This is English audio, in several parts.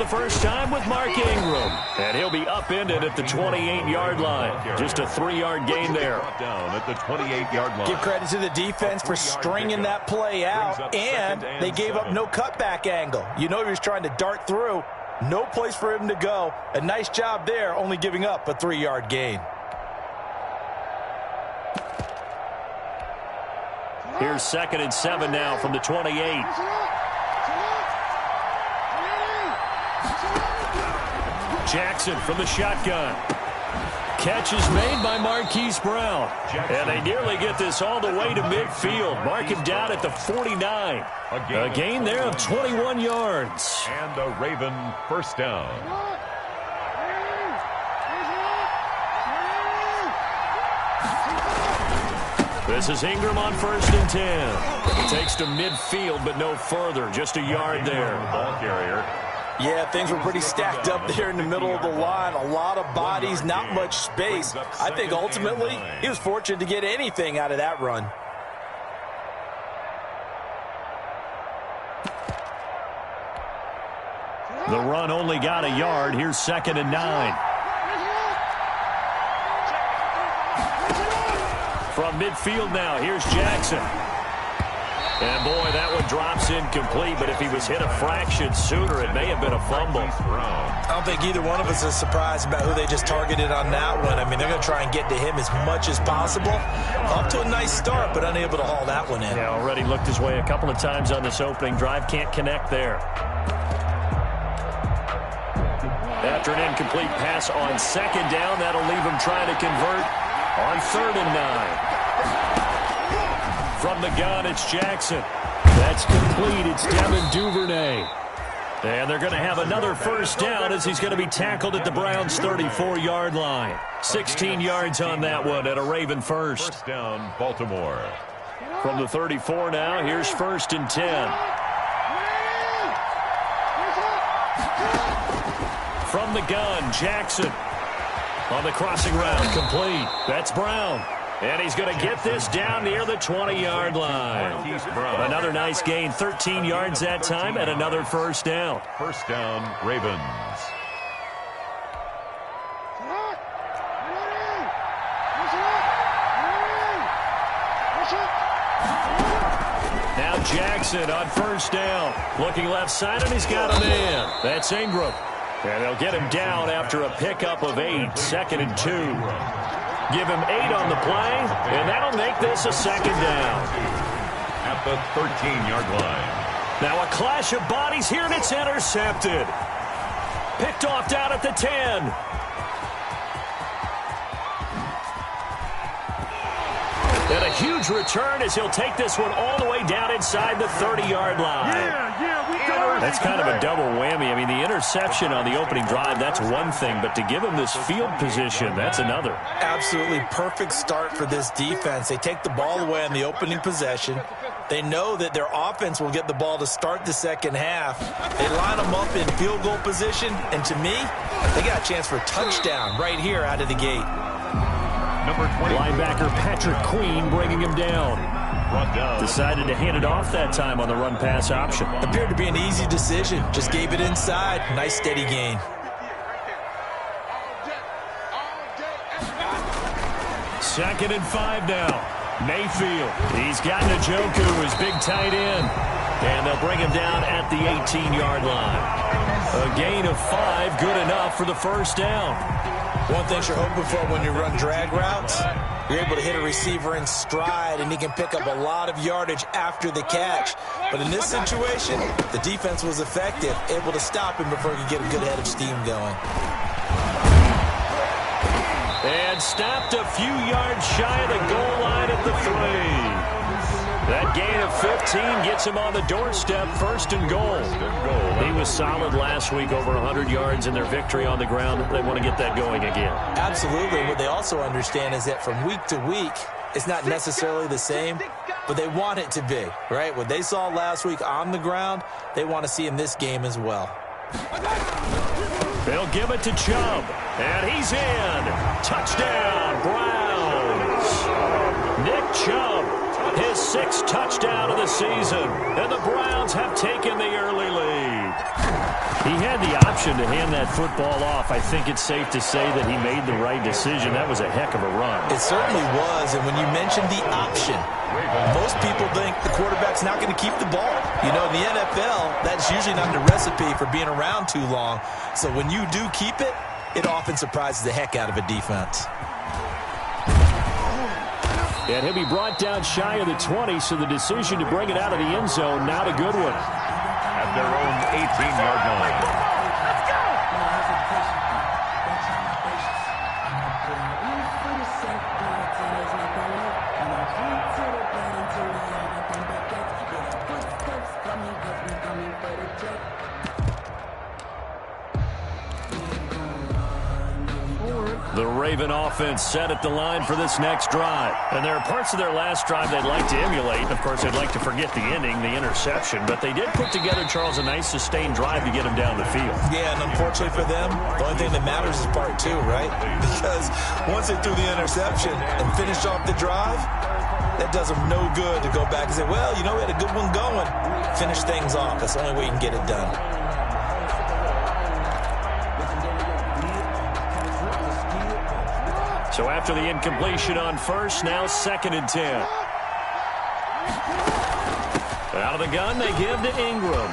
the first time with Mark Ingram. And he'll be upended at the 28-yard line. Just a 3-yard gain there. Down at the 28-yard line. Give credit to the defense for stringing that play out, and they gave up no cutback angle. You know he was trying to dart through. No place for him to go. A nice job there, only giving up a 3-yard gain. Here's 2nd and 7 now from the 28. Jackson from the shotgun. Catch is made by Marquise Brown. And they nearly get this all the way to midfield. Mark him down at the 49. A gain there of 21 yards. And a Raven first down. This is Ingram on 1st and 10. Takes to midfield, but no further. Just a yard there. Ball carrier. Yeah, things were pretty stacked up there in the middle of the line. A lot of bodies, not much space. I think ultimately he was fortunate to get anything out of that run. The run only got a yard. Here's 2nd and 9. From midfield now, here's Jackson. And, boy, that one drops incomplete, but if he was hit a fraction sooner, it may have been a fumble. I don't think either one of us is surprised about who they just targeted on that one. I mean, they're going to try and get to him as much as possible. Off to a nice start, but unable to haul that one in. Yeah, already looked his way a couple of times on this opening drive. Can't connect there. After an incomplete pass on 2nd down, that'll leave him trying to convert on 3rd and 9. From the gun, it's Jackson. That's complete. It's Devin Duvernay. And they're going to have another first down as he's going to be tackled at the Browns' 34-yard line. 16 yards on that one at a Raven first. First down, Baltimore. From the 34 now, here's 1st and 10. From the gun, Jackson. On the crossing route, complete. That's Brown. And he's going to get this down near the 20-yard line. Another nice gain, 13 yards that time, and another first down. First down, Ravens. Now Jackson on 1st down. Looking left side, and he's got a man. That's Ingram. And they'll get him down after a pickup of 8, 2nd and 2. Give him 8 on the play, and that'll make this a 2nd down. At the 13-yard line. Now a clash of bodies here, and it's intercepted. Picked off down at the 10. And a huge return as he'll take this one all the way down inside the 30-yard line. That's kind of a double whammy. I mean, the interception on the opening drive, that's one thing, but to give him this field position, that's another. Absolutely perfect start for this defense. They take the ball away on the opening possession. They know that their offense will get the ball to start the second half. They line them up in field goal position, and to me, they got a chance for a touchdown right here out of the gate. Number 20. Linebacker Patrick Queen bringing him down. Decided to hand it off that time on the run-pass option. Appeared to be an easy decision. Just gave it inside. Nice steady gain. Second and 5 now. Mayfield. He's got Njoku, his big tight end. And they'll bring him down at the 18-yard line. A gain of 5, good enough for the first down. One thing you're hoping for when you run drag routes, you're able to hit a receiver in stride, and he can pick up a lot of yardage after the catch. But in this situation, the defense was effective, able to stop him before he could get a good head of steam going. And stopped a few yards shy of the goal line at the 3. That gain of 15 gets him on the doorstep, 1st and goal. He was solid last week, over 100 yards in their victory on the ground. They want to get that going again. Absolutely. What they also understand is that from week to week, it's not necessarily the same, but they want it to be, right? What they saw last week on the ground, they want to see in this game as well. They'll give it to Chubb, and he's in. Touchdown, Browns. Nick Chubb, his 6th touchdown of the season, and the Browns have taken the early lead. He had the option to hand that football off. I think it's safe to say that he made the right decision. That was a heck of a run. It certainly was, and when you mentioned the option, most people think the quarterback's not going to keep the ball. You know, in the NFL, that's usually not the recipe for being around too long. So when you do keep it, it often surprises the heck out of a defense. And he'll be brought down shy of the 20, so the decision to bring it out of the end zone, not a good one. At their own 18-yard line. The Raven offense set at the line for this next drive. And there are parts of their last drive they'd like to emulate. And, of course, they'd like to forget the ending, the interception. But they did put together, Charles, a nice sustained drive to get them down the field. Yeah, and unfortunately for them, the only thing that matters is part 2, right? Because once they threw the interception and finished off the drive, that does them no good to go back and say, well, you know, we had a good one going. Finish things off. That's the only way you can get it done. So after the incompletion on first, now 2nd and 10. Out of the gun, they give to Ingram.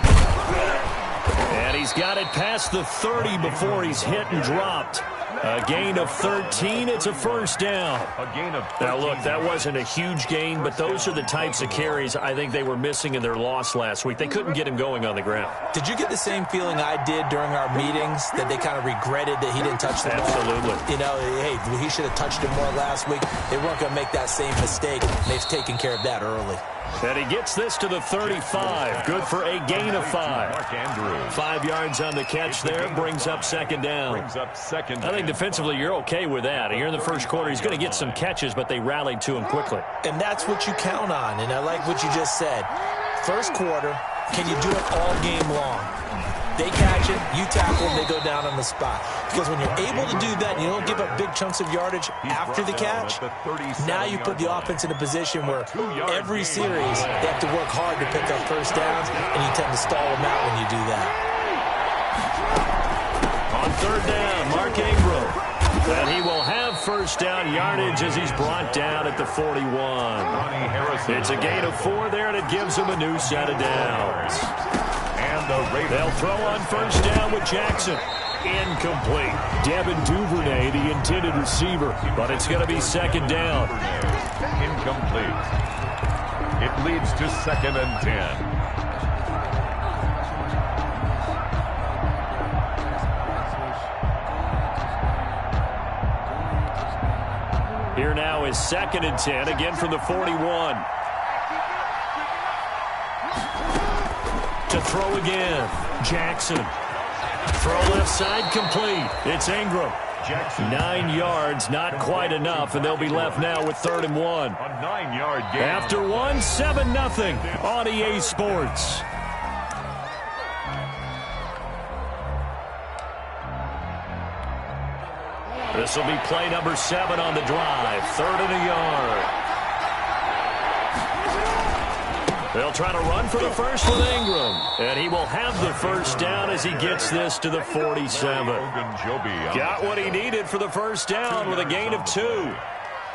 And he's got it past the 30 before he's hit and dropped. A gain of 13. It's a first down. A gain of 13. Now, look, that wasn't a huge gain, but those are the types of carries I think they were missing in their loss last week. They couldn't get him going on the ground. Did you get the same feeling I did during our meetings, that they kind of regretted that he didn't touch the ball? Absolutely. You know, hey, he should have touched it more last week. They weren't going to make that same mistake. They've taken care of that early. And he gets this to the 35. Good for a gain of 5. Mark Andrews. 5 yards on the catch there. Brings up 2nd down. I think defensively you're okay with that. Here in the first quarter, he's going to get some catches, but they rallied to him quickly. And that's what you count on. And I like what you just said. First quarter, can you do it all game long? They catch it, you tackle them, they go down on the spot. Because when you're able to do that and you don't give up big chunks of yardage after the catch, now you put the offense in a position where every series they have to work hard to pick up first downs, and you tend to stall them out when you do that. On 3rd down, Mark Ingram. And he will have first down yardage as he's brought down at the 41. It's a gain of 4 there, and it gives him a new set of downs. They'll throw on first down with Jackson. Incomplete. Devin Duvernay, the intended receiver, but it's going to be 2nd down. Incomplete. It leads to 2nd and 10. Here now is 2nd and 10, again from the 41. To throw again. Jackson. Throw left side complete. It's Ingram. Jackson. 9 yards, not quite enough, and they'll be left now with 3rd and 1. A 9-yard gain. After 1, 7-0 on EA Sports. This will be play number 7 on the drive. 3rd and a yard. They'll try to run for the first with Ingram. And he will have the first down as he gets this to the 47. Got what he needed for the first down with a gain of 2.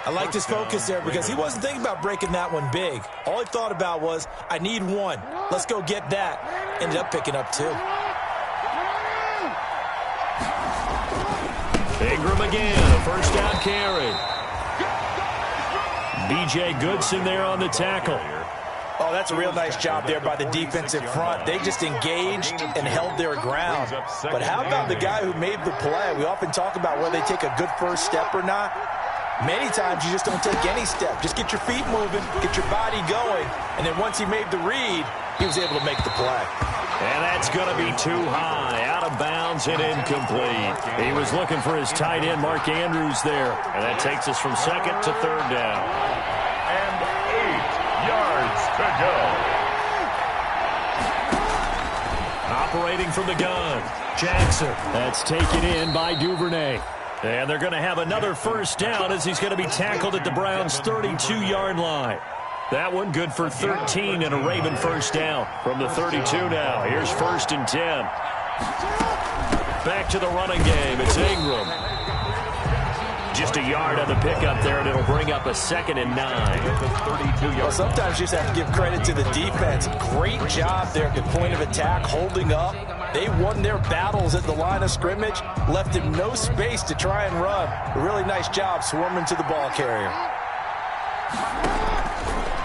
I liked his focus there because he wasn't thinking about breaking that one big. All he thought about was, I need 1. Let's go get that. Ended up picking up 2. Ingram again, a first down carry. B.J. Goodson there on the tackle. Oh, that's a real nice job there by the defensive front. They just engaged and held their ground. But how about the guy who made the play? We often talk about whether they take a good first step or not. Many times you just don't take any step. Just get your feet moving, get your body going, and then once he made the read, he was able to make the play. And that's going to be too high, out of bounds and incomplete. He was looking for his tight end, Mark Andrews, there. And that takes us from 2nd to 3rd down. And 8 yards to go. Operating from the gun, Jackson. That's taken in by Duvernay. And they're going to have another first down as he's going to be tackled at the Browns' 32-yard line. That one good for 13 and a Raven first down. From the 32 now. Here's 1st and 10. Back to the running game. It's Ingram. Just a yard on the pickup there, and it'll bring up a 2nd and 9. Well, sometimes you just have to give credit to the defense. Great job there at the point of attack, holding up. They won their battles at the line of scrimmage, left him no space to try and run. A really nice job swarming to the ball carrier.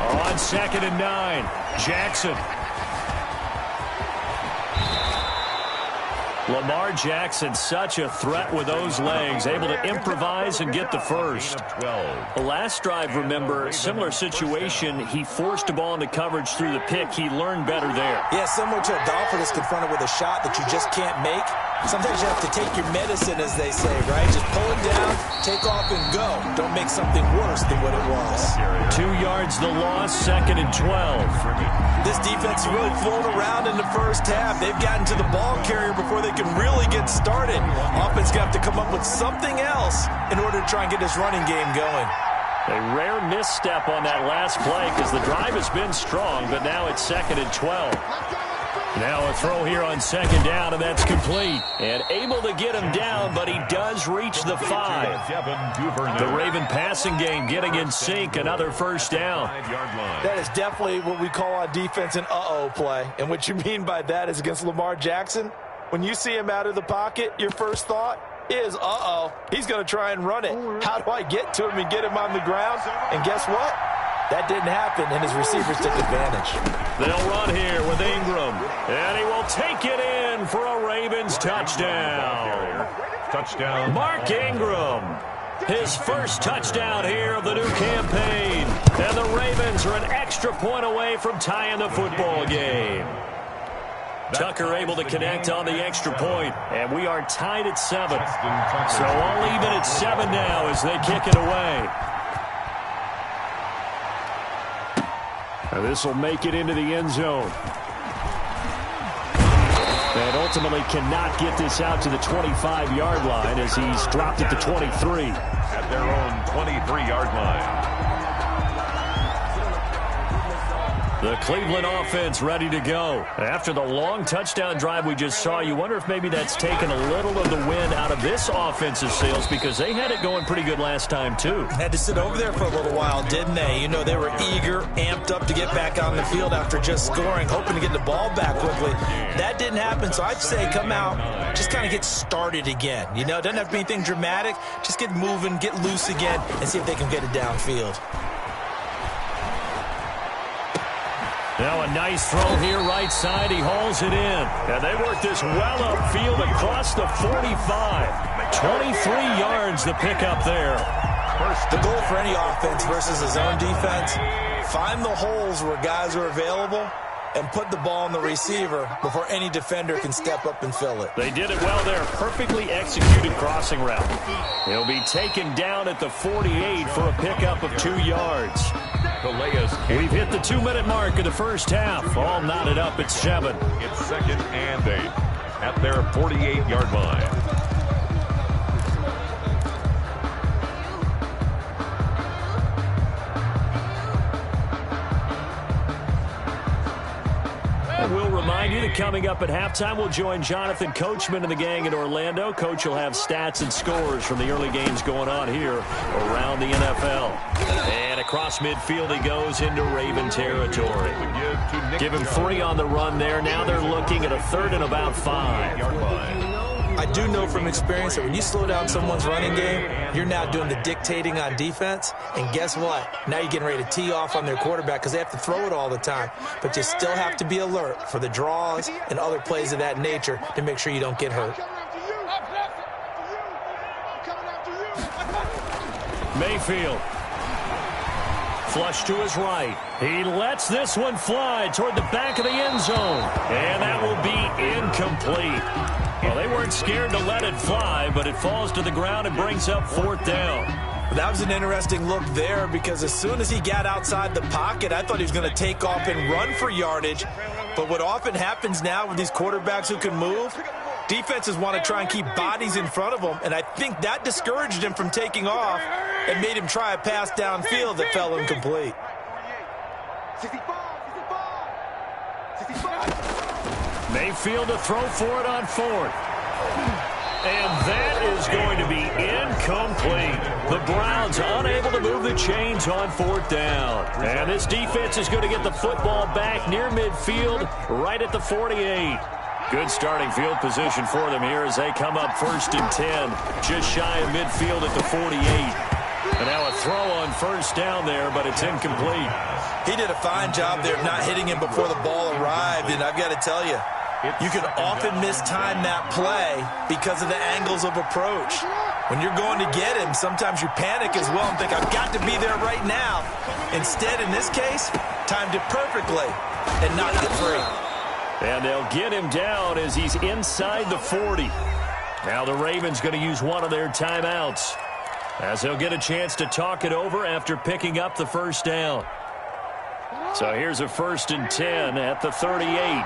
On 2nd and 9, Jackson. Lamar Jackson, such a threat with those legs, able to improvise and get the first. The last drive, remember, similar situation. He forced the ball into coverage through the pick. He learned better there. Yeah, similar to a golfer that's confronted with a shot that you just can't make. Sometimes you have to take your medicine, as they say, right? Just pull it down, take off, and go. Don't make something worse than what it was. 2 yards the loss, 2nd and 12. This defense is really flown around in the first half. They've gotten to the ball carrier before they can really get started. Offense going to have to come up with something else in order to try and get this running game going. A rare misstep on that last play because the drive has been strong, but now it's 2nd and 12. Now a throw here on 2nd down, and that's complete. And able to get him down, but he does reach the 5. The Raven passing game getting in sync, another first down. That is definitely what we call on defense an uh-oh play. And what you mean by that is against Lamar Jackson, when you see him out of the pocket, your first thought is, uh-oh, he's going to try and run it. How do I get to him and get him on the ground? And guess what? That didn't happen, and his receivers took advantage. They'll run here with Ingram, and he will take it in for a Ravens touchdown. Touchdown. Mark Ingram, his first touchdown here of the new campaign. And the Ravens are an extra point away from tying the football game. Tucker able to connect on the extra point, and we are tied at 7. So all even at 7 now as they kick it away. And this will make it into the end zone. And ultimately cannot get this out to the 25-yard line as he's dropped at the 23. At their own 23-yard line. The Cleveland offense ready to go. After the long touchdown drive we just saw, you wonder if maybe that's taken a little of the wind out of this offensive sails because they had it going pretty good last time too. Had to sit over there for a little while, didn't they? You know, they were eager, amped up to get back on the field after just scoring, hoping to get the ball back quickly. That didn't happen, so I'd say come out, just kind of get started again. You know, it doesn't have to be anything dramatic. Just get moving, get loose again, and see if they can get it downfield. Now a nice throw here right side. He hauls it in. And they work this well upfield across the 45. 23 yards to pick up there. The goal for any offense versus his own defense, find the holes where guys are available and put the ball on the receiver before any defender can step up and fill it. They did it well there. Perfectly executed crossing route. He'll be taken down at the 48 for a pickup of 2 yards. We've hit the 2-minute mark of the first half. All knotted up at 7. It's 2nd and 8 at their 48-yard line. We'll remind you that coming up at halftime, we'll join Jonathan Coachman and the gang in Orlando. Coach will have stats and scores from the early games going on here around the NFL. And across midfield he goes into Raven territory. Give him 3 on the run there. Now they're looking at a 3rd and about 5. I do know from experience that when you slow down someone's running game, you're now doing the dictating on defense. And guess what? Now you're getting ready to tee off on their quarterback because they have to throw it all the time. But you still have to be alert for the draws and other plays of that nature to make sure you don't get hurt. Mayfield. Flush to his right. He lets this one fly toward the back of the end zone. And that will be incomplete. Well, they weren't scared to let it fly, but it falls to the ground and brings up 4th down. That was an interesting look there because as soon as he got outside the pocket, I thought he was going to take off and run for yardage. But what often happens now with these quarterbacks who can move, defenses want to try and keep bodies in front of them, and I think that discouraged him from taking off and made him try a pass downfield that fell incomplete. Mayfield to throw for it on 4th. And that is going to be incomplete. The Browns unable to move the chains on 4th down. And this defense is going to get the football back near midfield, right at the 48. Good starting field position for them here as they come up 1st and 10, just shy of midfield at the 48. And now a throw on 1st down there, but it's incomplete. He did a fine job there of not hitting him before the ball arrived, and I've got to tell you, you can often mistime that play because of the angles of approach. When you're going to get him, sometimes you panic as well and think, I've got to be there right now. Instead, in this case, timed it perfectly and knocked it free. And they'll get him down as he's inside the 40. Now the Ravens going to use one of their timeouts as they'll get a chance to talk it over after picking up the 1st down. So here's a 1st and 10 at the 38.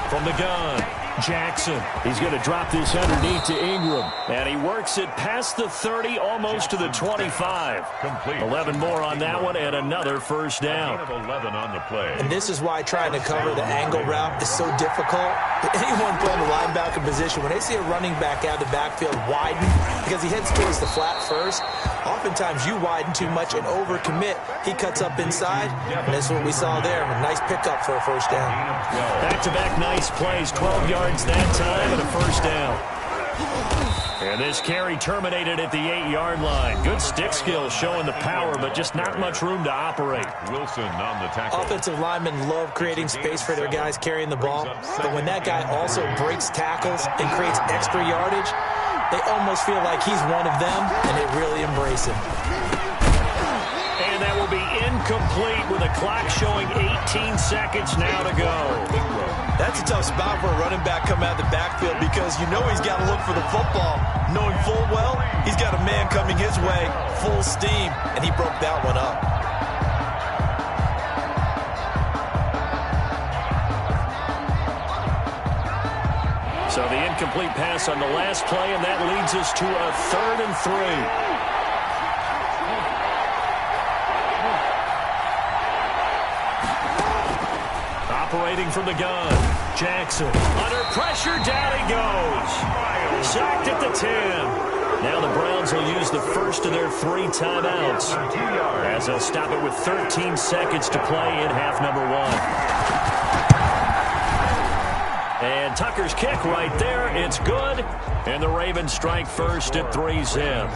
From the gun, Jackson. He's going to drop this underneath to Ingram. And he works it past the 30, almost to the 25. Complete. 11 more on that one, and another 1st down. 11 on the play. And this is why trying to cover the angle route is so difficult. Anyone playing the linebacker position, when they see a running back out of the backfield widen, because he heads towards the flat first, oftentimes you widen too much and overcommit. He cuts up inside, and that's what we saw there. A nice pickup for a 1st down. Back-to-back nice plays, 12 yards that time and a 1st down. And this carry terminated at the 8-yard line. Good stick skills showing the power, but just not much room to operate. Wilson on the tackle. Offensive linemen love creating space for their guys carrying the ball, but when that guy also breaks tackles and creates extra yardage, they almost feel like he's one of them, and they really embrace him. And that will be incomplete with a clock showing 18 seconds now to go. That's a tough spot for a running back coming out of the backfield because you know he's got to look for the football, knowing full well he's got a man coming his way, full steam, and he broke that one up. So the incomplete pass on the last play, and that leads us to a 3rd and 3. Operating from the gun, Jackson. Under pressure, down he goes. Sacked at the 10. Now the Browns will use the first of their 3 timeouts as they'll stop it with 13 seconds to play in half number 1. And Tucker's kick right there. It's good. And the Ravens strike first at 3-zip.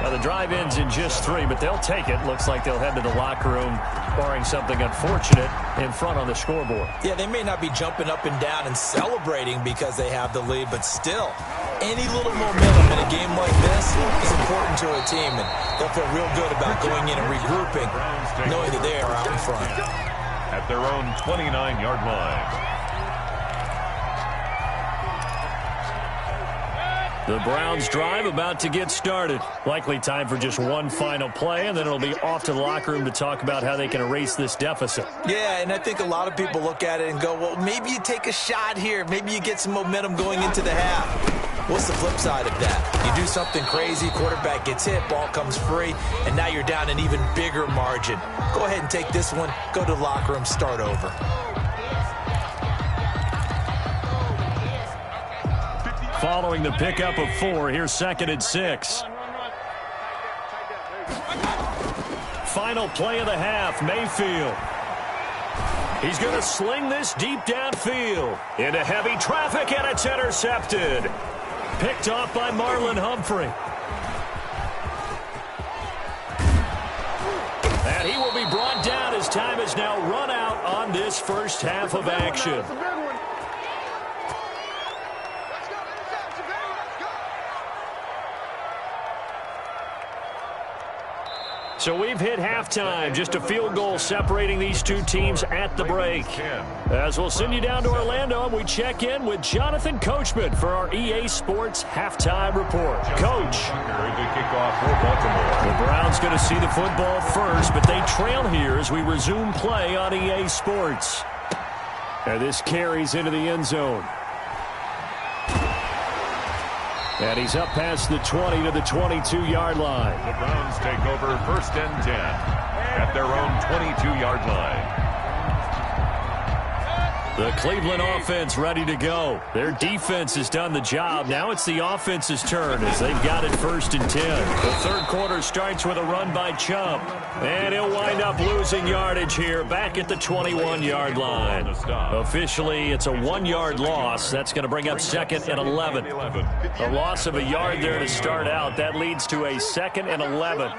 Now the drive ends in just 3, but they'll take it. Looks like they'll head to the locker room, barring something unfortunate, in front on the scoreboard. Yeah, they may not be jumping up and down and celebrating because they have the lead, but still, any little momentum in a game like this is important to a team, and they'll feel real good about going in and regrouping, knowing that they are out in front. At their own 29-yard line. The Browns drive about to get started. Likely time for just one final play, and then it'll be off to the locker room to talk about how they can erase this deficit. Yeah, and I think a lot of people look at it and go, well, maybe you take a shot here. Maybe you get some momentum going into the half. What's the flip side of that? You do something crazy, quarterback gets hit, ball comes free, and now you're down an even bigger margin. Go ahead and take this one, go to the locker room, start over. Following the pickup of 4, here's 2nd and 6. Final play of the half, Mayfield. He's going to sling this deep downfield into heavy traffic, and it's intercepted. Picked off by Marlon Humphrey. And he will be brought down as time has now run out on this first half of action. So we've hit halftime, just a field goal separating these two teams at the break. As we'll send you down to Orlando, and we check in with Jonathan Coachman for our EA Sports Halftime Report. Coach. The Browns going to see the football first, but they trail here as we resume play on EA Sports. And this carries into the end zone. And he's up past the 20 to the 22-yard line. The Browns take over 1st and 10 at their own 22-yard line. The Cleveland offense ready to go. Their defense has done the job. Now it's the offense's turn as they've got it 1st and 10. The third quarter starts with a run by Chubb. And he'll wind up losing yardage here back at the 21-yard line. Officially, it's a 1-yard loss. That's going to bring up 2nd and 11. A loss of a yard there to start out. That leads to a 2nd and 11.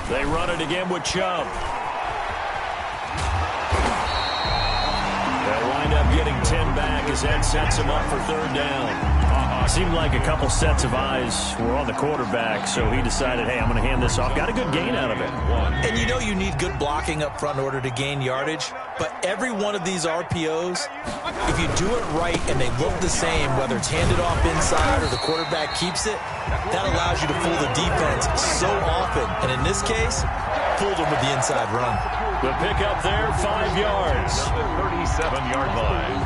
They run it again with Chubb. They'll wind up getting 10 back as that sets him up for 3rd down. Seemed like a couple sets of eyes were on the quarterback, so he decided, hey, I'm going to hand this off. Got a good gain out of it. And you know you need good blocking up front in order to gain yardage, but every one of these RPOs, if you do it right and they look the same, whether it's handed off inside or the quarterback keeps it, that allows you to fool the defense so often. And in this case, fooled them with the inside run. The pickup there, 5 yards. The 37-yard line.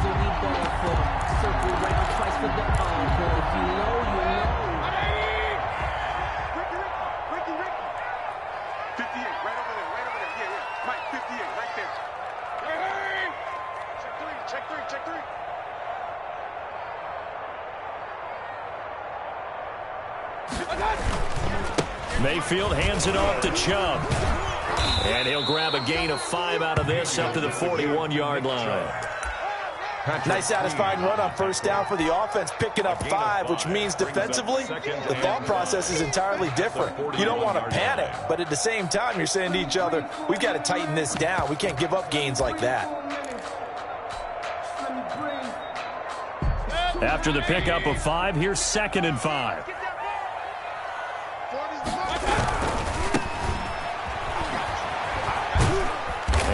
Mayfield hands it off to Chubb. And he'll grab a gain of 5 out of this up to the 41-yard line. Nice satisfying run on 1st down for the offense, picking up 5, which means defensively, the thought process is entirely different. You don't want to panic, but at the same time, you're saying to each other, we've got to tighten this down. We can't give up gains like that. After the pickup of 5, here's 2nd and 5.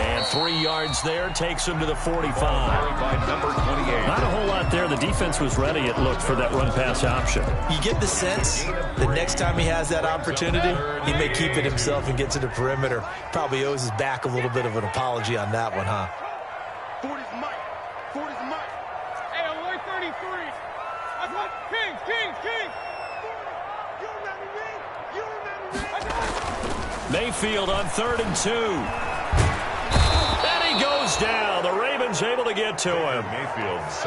And 3 yards there takes him to the 45. Number 28. Not a whole lot there. The defense was ready, it looked, for that run-pass option. You get the sense the next time he has that opportunity, he may keep it himself and get to the perimeter. Probably owes his back a little bit of an apology on that one, huh? 40's Mike. 40's Mike. Hey, alert 33. That's what? Kings. You remember me? Mayfield on 3rd and 2. And he goes down. The Ravens able to get to him.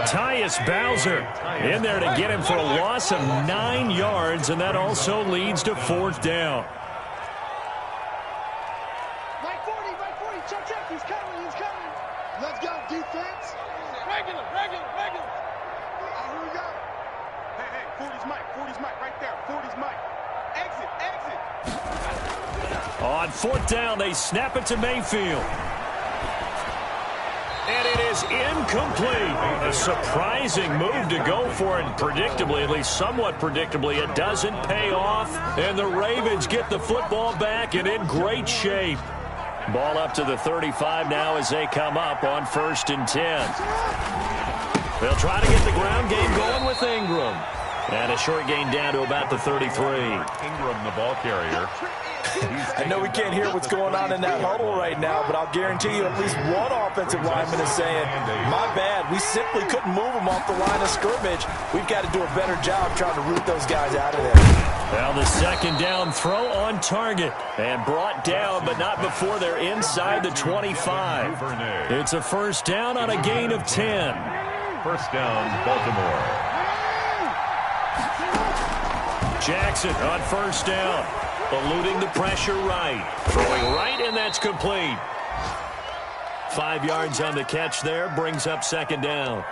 Tyus Bowser in there to get him for a loss of 9 yards, and that also leads to 4th down. Mike 40. Check. He's coming. Let's go, defense. Regular. Here we go. Hey, 40's Mike right there. 40's Mike. Exit. On 4th down, they snap it to Mayfield. And it is incomplete. A surprising move to go for it. Predictably, at least somewhat predictably, it doesn't pay off. And the Ravens get the football back and in great shape. Ball up to the 35 now as they come up on 1st and 10. They'll try to get the ground game going with Ingram. And a short gain down to about the 33. Ingram, the ball carrier. I know we can't hear what's going on in that huddle right now, but I'll guarantee you at least one offensive lineman is saying, my bad, we simply couldn't move them off the line of scrimmage. We've got to do a better job trying to root those guys out of there. Well, the 2nd down throw on target and brought down, but not before they're inside the 25. It's a 1st down on a gain of 10. 1st down, Baltimore. Jackson on 1st down. Eluding the pressure right. Throwing right, and that's complete. 5 yards on the catch there. Brings up 2nd down.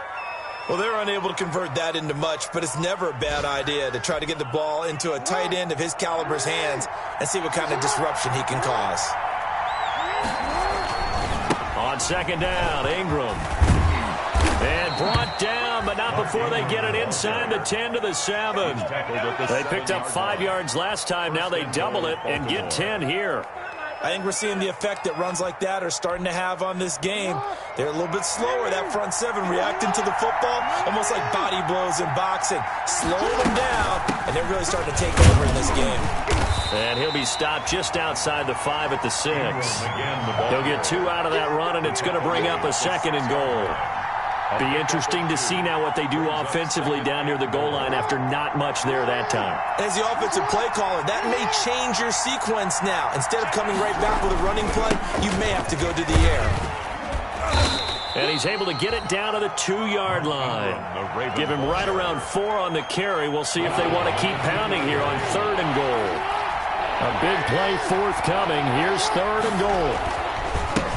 Well, they're unable to convert that into much, but it's never a bad idea to try to get the ball into a tight end of his caliber's hands and see what kind of disruption he can cause. On 2nd down, Ingram. And brought down, but not before they get it inside the 10 to the 7. They picked up 5 yards last time. Now they double it and get 10 here. I think we're seeing the effect that runs like that are starting to have on this game. They're a little bit slower, that front seven, reacting to the football, almost like body blows in boxing. Slow them down, and they're really starting to take over in this game. And he'll be stopped just outside the 5 at the 6. He'll get 2 out of that run, and it's going to bring up a 2nd and goal. Be interesting to see now what they do offensively down near the goal line after not much there that time. As the offensive play caller, that may change your sequence now. Instead of coming right back with a running play, you may have to go to the air. And he's able to get it down to the 2-yard line. Give him right around 4 on the carry. We'll see if they want to keep pounding here on 3rd and goal. A big play forthcoming. Here's 3rd and goal.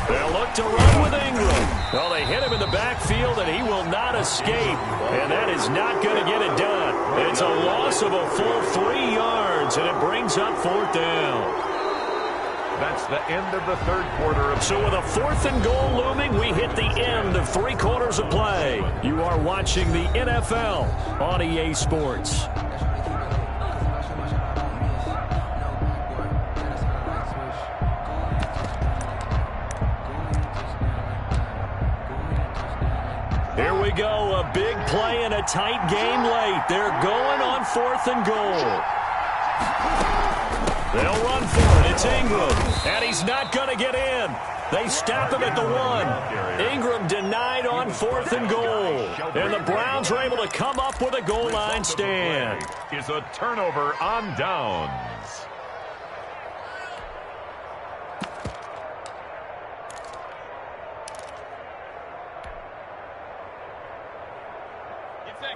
They'll look to run with Ingram. Well, they hit him in the backfield, and he will not escape. And that is not going to get it done. It's a loss of a full 3 yards, and it brings up 4th down. That's the end of the 3rd quarter. So with a 4th and goal looming, we hit the end of 3 quarters of play. You are watching the NFL on EA Sports. Here we go, a big play and a tight game late. They're going on 4th and goal. They'll run for it. It's Ingram, and he's not going to get in. They stop him at the 1. Ingram denied on 4th and goal. And the Browns are able to come up with a goal line stand. Is a turnover on downs.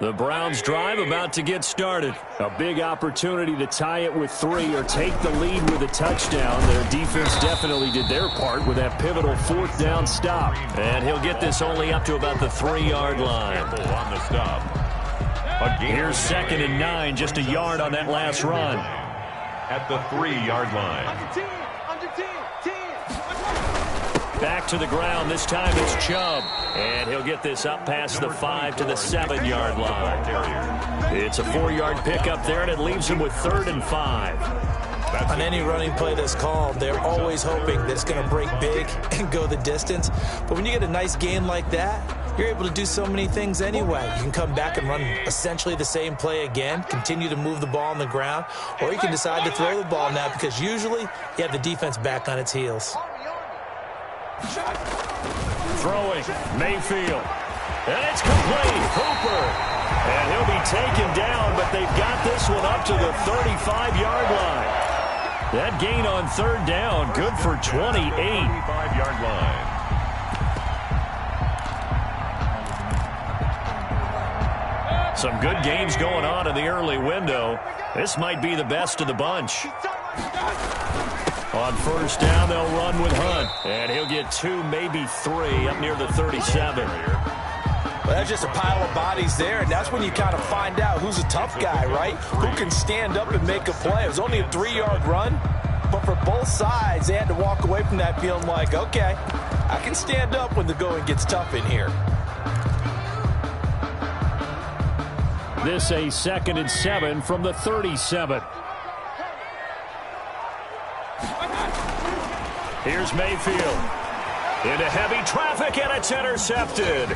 The Browns drive about to get started. A big opportunity to tie it with 3 or take the lead with a touchdown. Their defense definitely did their part with that pivotal 4th down stop. And he'll get this only up to about the 3-yard line. On the stop. Here's 2nd and 9, just a yard on that last run. At the 3-yard line. Back to the ground. This time it's Chubb. And he'll get this up past the 5 to the 7-yard line. It's a 4-yard pickup there, and it leaves him with 3rd and 5. On any running play that's called, they're always hoping that it's going to break big and go the distance. But when you get a nice game like that, you're able to do so many things anyway. You can come back and run essentially the same play again, continue to move the ball on the ground, or you can decide to throw the ball now because usually you have the defense back on its heels. Throwing, Mayfield. And it's complete. Hooper. And he'll be taken down, but they've got this one up to the 35-yard line. That gain on 3rd down, good for 28. 35-yard line. Some good games going on in the early window. This might be the best of the bunch. On 1st down, they'll run with Hunt. And he'll get 2, maybe 3, up near the 37. Well, that's just a pile of bodies there, and that's when you kind of find out who's a tough guy, right? Who can stand up and make a play. It was only a 3-yard run, but for both sides, they had to walk away from that feeling like, okay, I can stand up when the going gets tough in here. This a 2nd and 7 from the 37. Here's Mayfield. Into heavy traffic, and it's intercepted.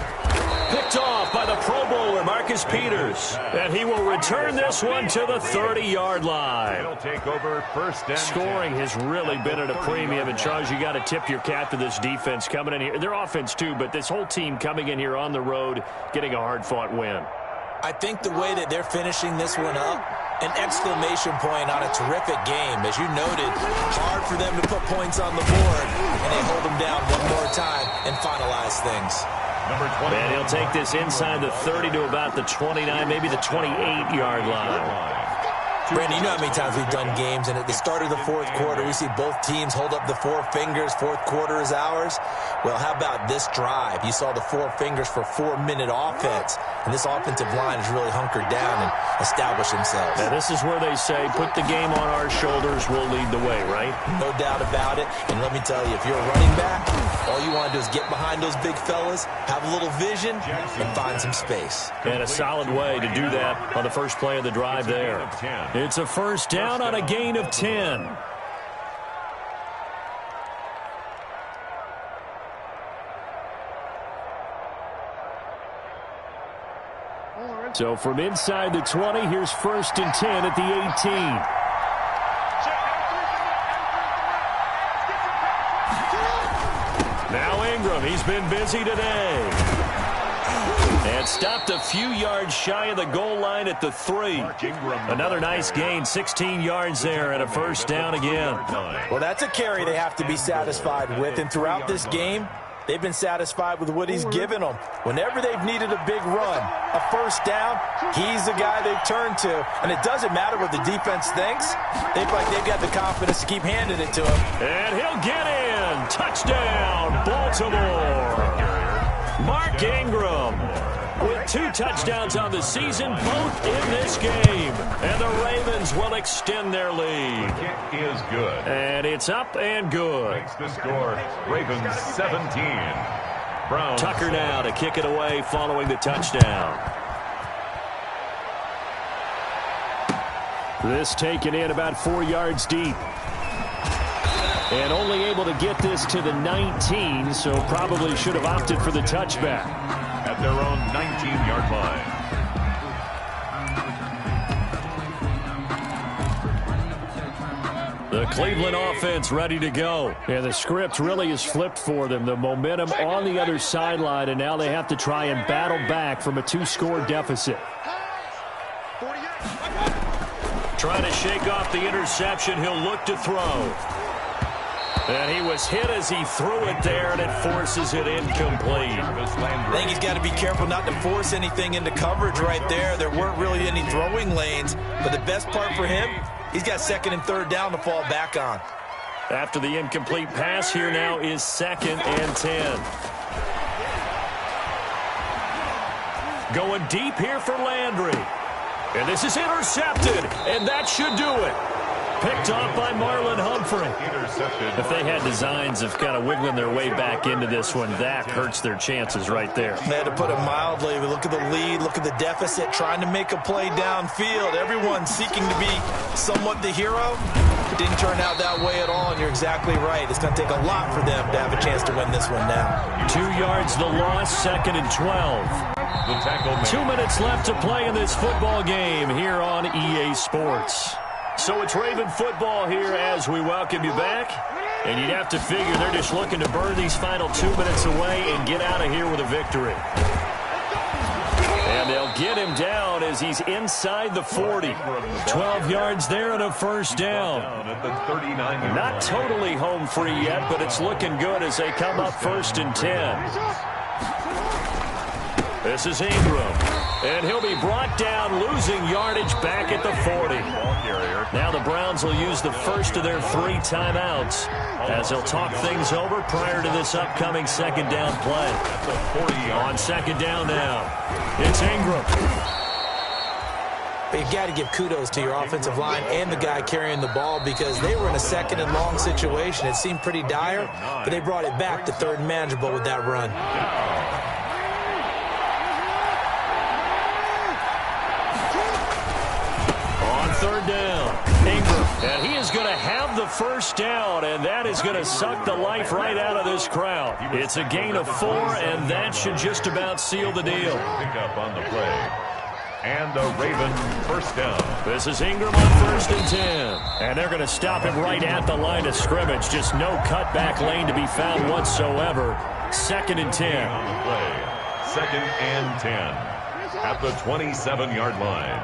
Picked off by the Pro Bowler, Marcus Peters. And he will return this one to the 30-yard line. It'll take over 1st and 10. Scoring has really been at a premium. And, Charles, you got to tip your cap to this defense coming in here. Their offense, too, but this whole team coming in here on the road, getting a hard-fought win. I think the way that they're finishing this one up, an exclamation point on a terrific game. As you noted, hard for them to put points on the board, and they hold them down one more time and finalize things. Number 20. And he'll take this inside the 30 to about the 29, maybe the 28-yard line. Brandon, you know how many times we've done games, and at the start of the 4th quarter, we see both teams hold up the 4 fingers, 4th quarter is ours. Well, how about this drive? You saw the 4 fingers for 4-minute offense, and this offensive line has really hunkered down and established themselves. Now, this is where they say, put the game on our shoulders, we'll lead the way, right? No doubt about it, and let me tell you, if you're a running back, all you want to do is get behind those big fellas, have a little vision, and find some space. And a solid way to do that on the first play of the drive there. It's a 1st down on a gain of 10. So from inside the 20, here's 1st and 10 at the 18. Now Ingram, he's been busy today. And stopped a few yards shy of the goal line at the 3. Another nice gain, 16 yards there, and a 1st down again. Well, that's a carry they have to be satisfied with, and throughout this game, they've been satisfied with what he's given them. Whenever they've needed a big run, a 1st down, he's the guy they've turned to. And it doesn't matter what the defense thinks. They feel like they've got the confidence to keep handing it to him. And he'll get in. Touchdown, Baltimore. Mark Ingram with 2 touchdowns on the season, both in this game. And the Ravens will extend their lead. The kick is good. And it's up and good. Makes the score Ravens 17. Browns. Tucker now to kick it away following the touchdown. This taken in about 4 yards deep. And only able to get this to the 19, so probably should have opted for the touchback. At their own 19-yard line. The Cleveland offense ready to go. And the script really is flipped for them. The momentum on the other sideline, and now they have to try and battle back from a 2-score deficit. Trying to shake off the interception. He'll look to throw. And he was hit as he threw it there, and it forces it incomplete. I think he's got to be careful not to force anything into coverage right there. There weren't really any throwing lanes, but the best part for him, he's got 2nd and 3rd down to fall back on. After the incomplete pass, here now is 2nd and 10. Going deep here for Landry. And this is intercepted, and that should do it. Picked off by Marlon Humphrey. If they had designs of kind of wiggling their way back into this one, that hurts their chances right there. They had to put it mildly. We look at the lead, look at the deficit, trying to make a play downfield. Everyone seeking to be somewhat the hero. It didn't turn out that way at all, and you're exactly right. It's going to take a lot for them to have a chance to win this one now. 2 yards the loss, 2nd and 12. The tackle man. 2 minutes left to play in this football game here on EA Sports. So it's Raven football here as we welcome you back. And you'd have to figure they're just looking to burn these final 2 minutes away and get out of here with a victory. And they'll get him down as he's inside the 40. 12 yards there and a 1st down. Not totally home free yet, but it's looking good as they come up 1st and 10. This is Ingram. And he'll be brought down, losing yardage back at the 40. Now the Browns will use the first of their 3 timeouts as they'll talk things over prior to this upcoming 2nd down play. On 2nd down now, it's Ingram. But you've got to give kudos to your offensive line and the guy carrying the ball because they were in a 2nd and long situation. It seemed pretty dire, but they brought it back to 3rd and manageable with that run. On 3rd down, Ingram. And he is going to have the 1st down, and that is going to suck the life right out of this crowd. It's a gain of 4, and that should just about seal the deal. Pick up on the play. And a Raven 1st down. This is Ingram on 1st and 10. And they're going to stop him right at the line of scrimmage. Just no cutback lane to be found whatsoever. 2nd and 10. On the play. 2nd and 10. At the 27-yard line.